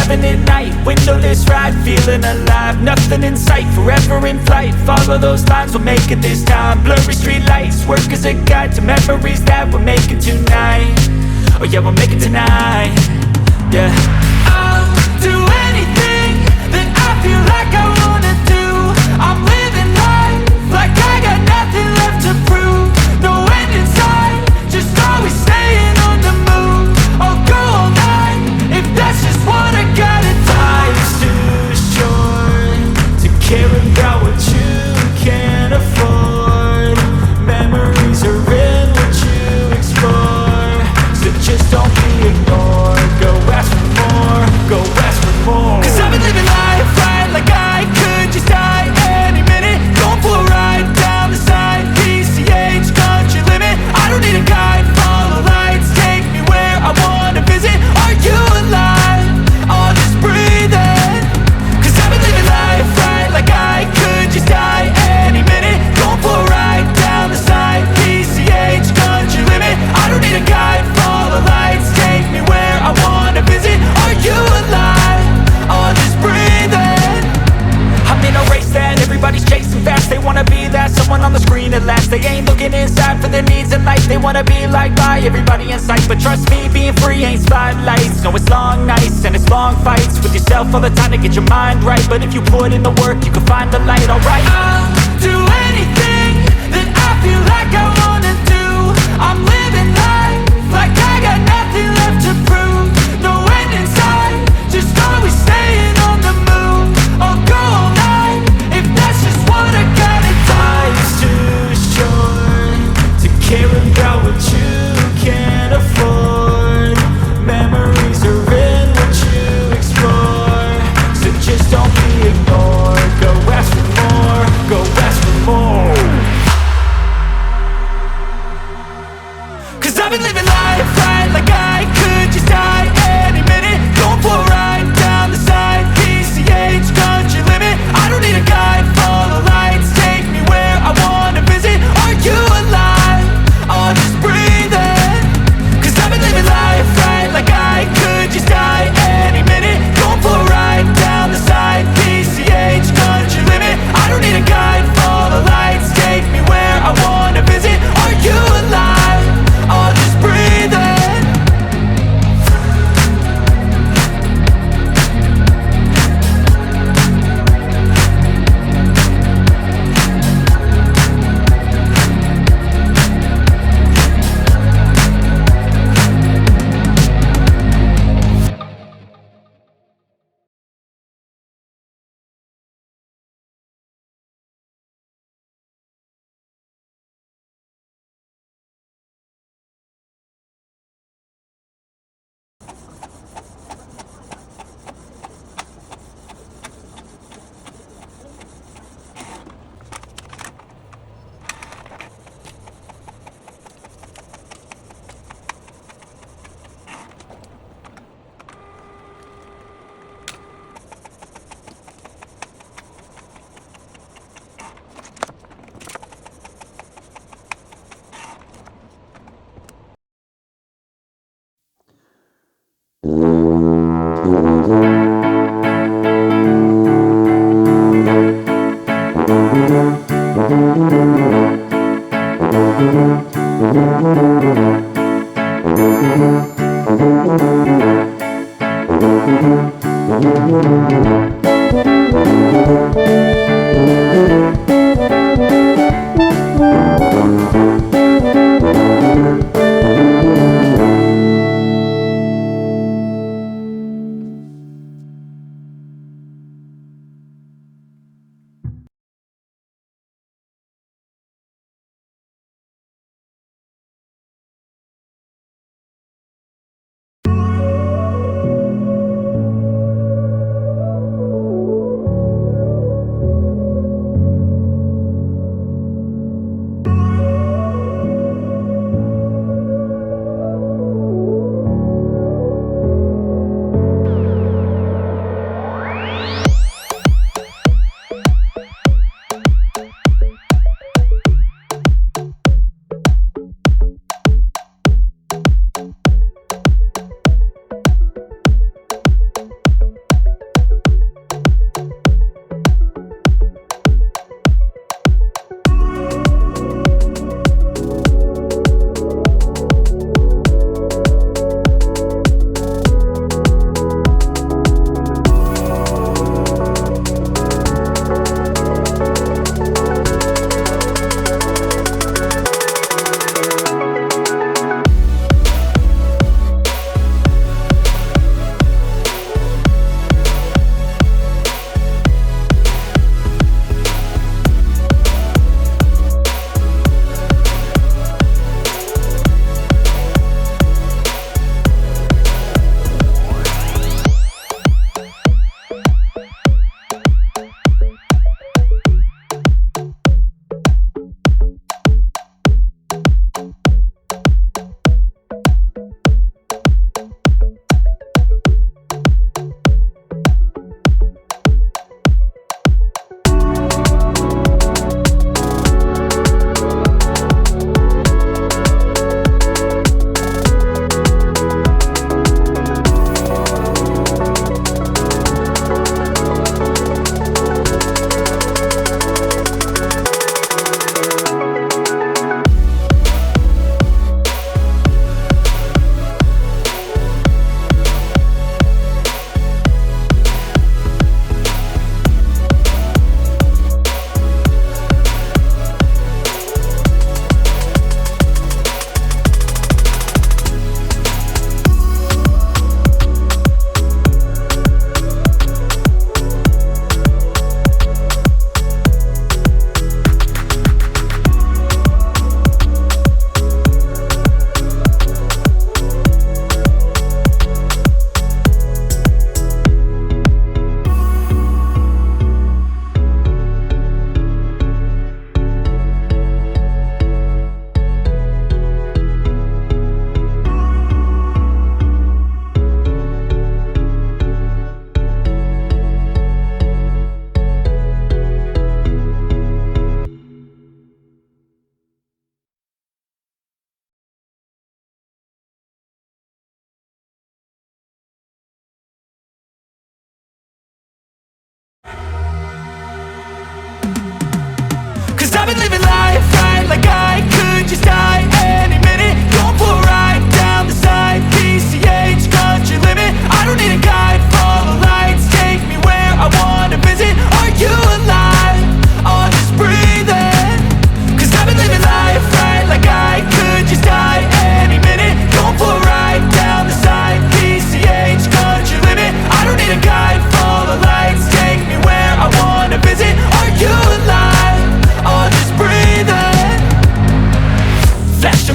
having it night, windowless ride, feeling alive. Nothing in sight, forever in flight. Follow those lines, we'll make it this time. Blurry street lights, work as a guide to memories that we're making tonight. Oh yeah, we'll make it tonight. Yeah, I'll do anything that I feel like I wanna do. I'm living life like I got nothing left to prove. No end in sight, just always staying on the move. I'll go all night if that's just what I gotta do. Life's too short to care about what you can't afford. Memories are in what you explore, so just don't be ignored. Go ask for more, go ask for more. Cause I've been living life right like I could just die any minute. Going for a ride down the side, PCH, country limit. I don't need a guide, follow lights, take me where I wanna visit. Are you alive? Or just breathing? Cause I've been living life right like I could just die any minute. Going for a ride down the side, PCH, country limit. I don't need a guide, follow lights, take me where I wanna visit. Are you alive? Or just breathing? I'm in a race that everybody's chasing fast. They wanna be that someone on the screen at last. They ain't looking inside for their needs in life. They wanna be liked by everybody in sight. But trust me, being free ain't spotlights. No, it's long nights and it's long fights with yourself all the time to get your mind right. But if you put in the work, you can find the light, alright? I'll do anything that I feel like I wanna do. I'm living life like I got nothing left to prove. No end in sight, just always staying on the move. I'll go all night if that's just what I gotta do. Life's too short to care about what you can't afford. Memories are in what you explore, so just don't be ignored. Go ask for more, go ask for more. Cause I've been living life right like I could just die any minute. Going for a ride down the side, PCH, country limit. I don't need a guide, follow lights, take me where I wanna visit. Are you alive? Or just breathing? Cause I've been living life right like I could just die any minute. Going for a ride down the side, PCH, country limit. I don't need a guide, follow lights, take me where I wanna visit. Are you alive? Or just breathing?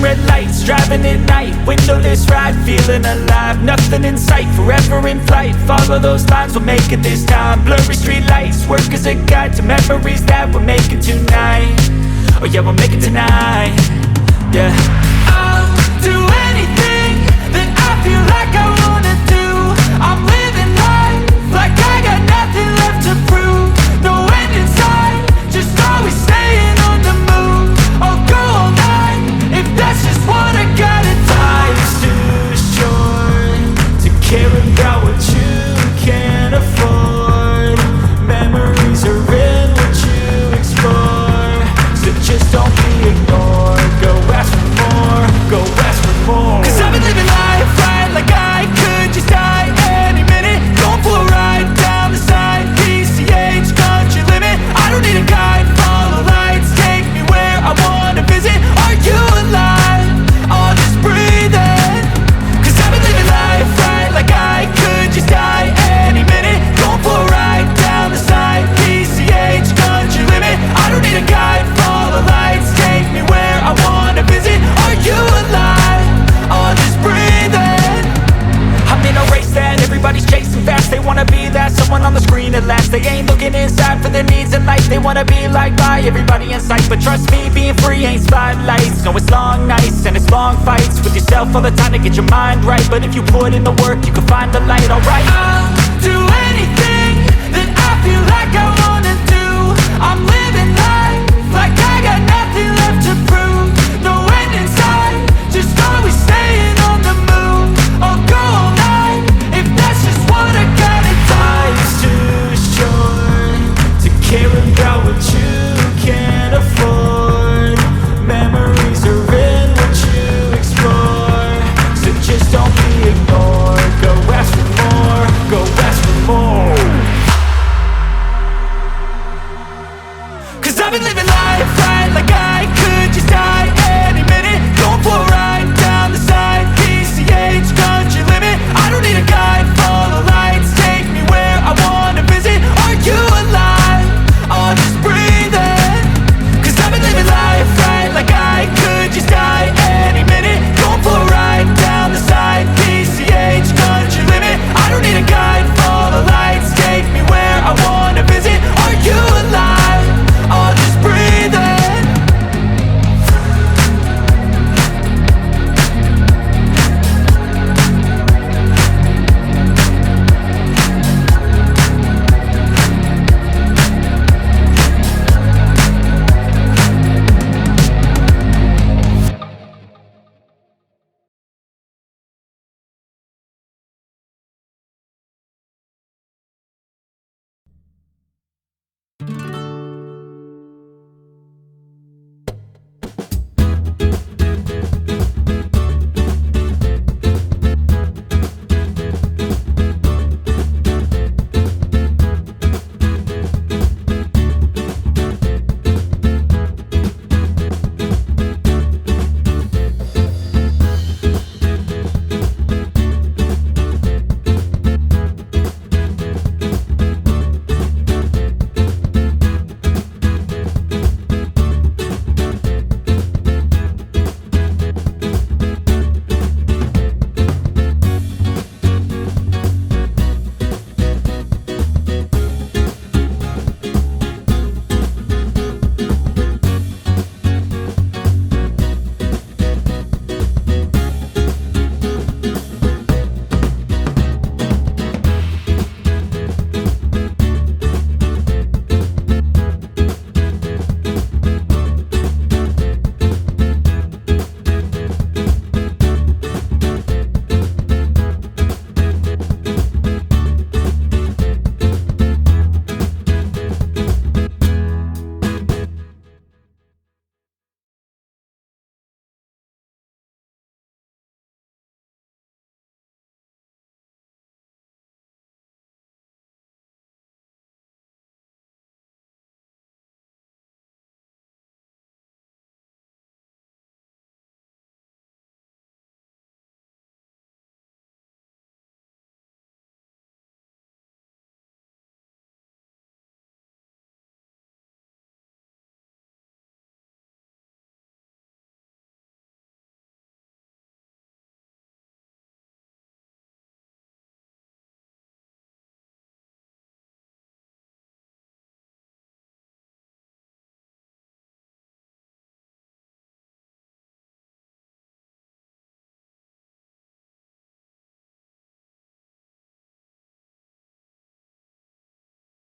red lights, driving at night, windowless ride, feeling alive. Nothing in sight, forever in flight. Follow those lines, we'll make it this time. Blurry street lights, work as a guide to memories that we're making tonight. Oh yeah, we'll make it tonight. Yeah. I'll do anything that I feel like I wanna do. I'm living life like I got nothing left to prove. No end in sight, just always staying on the move. I'll go all night if that's just what I gotta do. Life's too short to care about what you can't afford. Memories are in what you explore, so just don't be ignored. Go ask for more, go ask for more. 'Cause I've been living life right like I could just die any minute. Going for a ride down the side, PCH, country limit. I don't need a guide, follow lights, take me where I wanna visit. Are you alive? Or just breathing? 'Cause I've been living life right like I could just die any minute. Going for a ride down the side, PCH, country limit. I don't need a guide, follow lights, take me where I wanna visit. Are you alive? Or just breathing? I'm in a race that everybody's chasing fast. They wanna be that someone on the screen at last. They ain't looking inside for their needs in life. They wanna be liked by everybody in sight. But trust me, being free ain't spotlights. No, it's long nights and it's long fights with yourself all the time to get your mind right. But if you put in the work, you can find the light, alright. I'll do anything that I feel like I wanna do. I'm living